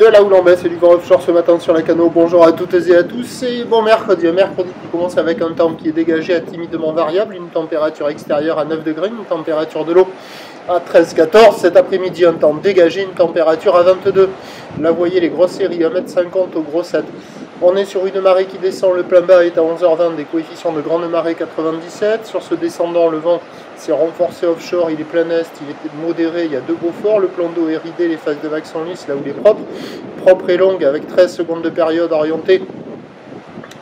De la houle en baisse et du vent offshore ce matin sur la Cano. Bonjour à toutes et à tous et bon mercredi. Un mercredi qui commence avec un temps qui est dégagé à timidement variable, une température extérieure à 9 degrés, une température de l'eau à 13-14. Cet après-midi, un temps dégagé, une température à 22. Là, vous voyez les grosses séries, 1,50 m au gros 7. On est sur une marée qui descend, le plein bas est à 11h20, des coefficients de grande marée 97. Sur ce descendant, le vent s'est renforcé offshore, il est plein est, il est modéré, il y a deux beaux forts, le plan d'eau est ridé, les phases de vagues sont lisses, là où il est propre et longue, avec 13 secondes de période orientée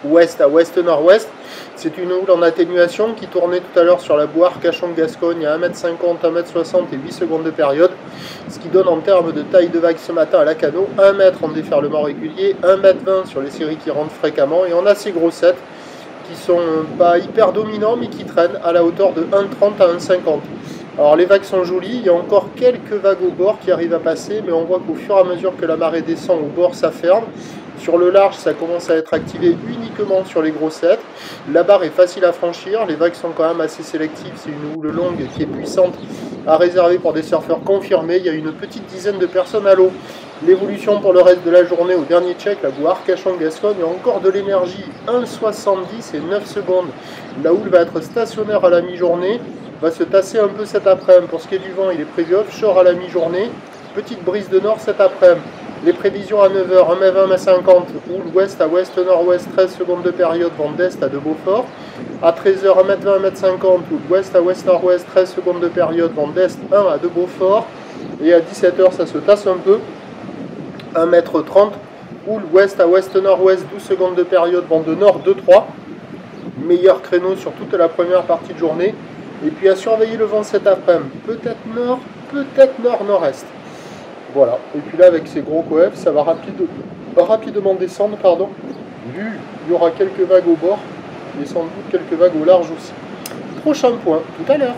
ouest à ouest-nord-ouest. C'est une houle en atténuation qui tournait tout à l'heure sur la Boire Cachon-Gascogne à 1,50 m, 1,60 m et 8 secondes de période. Ce qui donne en termes de taille de vague ce matin à la Cano, 1 m en déferlement régulier, 1,20 m sur les séries qui rentrent fréquemment. Et on a ces gros sets qui sont pas hyper dominants mais qui traînent à la hauteur de 1,30 à 1,50. Alors les vagues sont jolies, il y a encore quelques vagues au bord qui arrivent à passer, mais on voit qu'au fur et à mesure que la marée descend au bord, ça ferme. Sur le large, ça commence à être activé uniquement sur les gros sets. La barre est facile à franchir, les vagues sont quand même assez sélectives, c'est une houle longue qui est puissante à réserver pour des surfeurs confirmés. Il y a une petite dizaine de personnes à l'eau. L'évolution pour le reste de la journée au dernier check, la Boire Cachon-Gascogne, il y a encore de l'énergie, 1,70 et 9 secondes. La houle va être stationnaire à la mi-journée, va se tasser un peu cet après-midi. Pour ce qui est du vent, il est prévu offshore à la mi-journée, petite brise de nord cet après-midi. Les prévisions à 9h, 1,20 m, 1,50 m, houle ouest à ouest-nord-ouest, 13 secondes de période, vent d'est à de Beaufort. À 13h, 1,20 m, 1,50 m, houle ouest à ouest-nord-ouest, 13 secondes de période, vent d'est 1 à de Beaufort. Et à 17h, ça se tasse un peu, 1,30 m, houle ouest à ouest-nord-ouest, 12 secondes de période, vent de nord 2-3. Meilleur créneau sur toute la première partie de journée. Et puis à surveiller le vent cet après-midi, peut-être nord-nord-est. Voilà, et puis là avec ces gros coefs, ça va rapidement descendre, vu il y aura quelques vagues au bord, et sans doute quelques vagues au large aussi. Prochain point, tout à l'heure.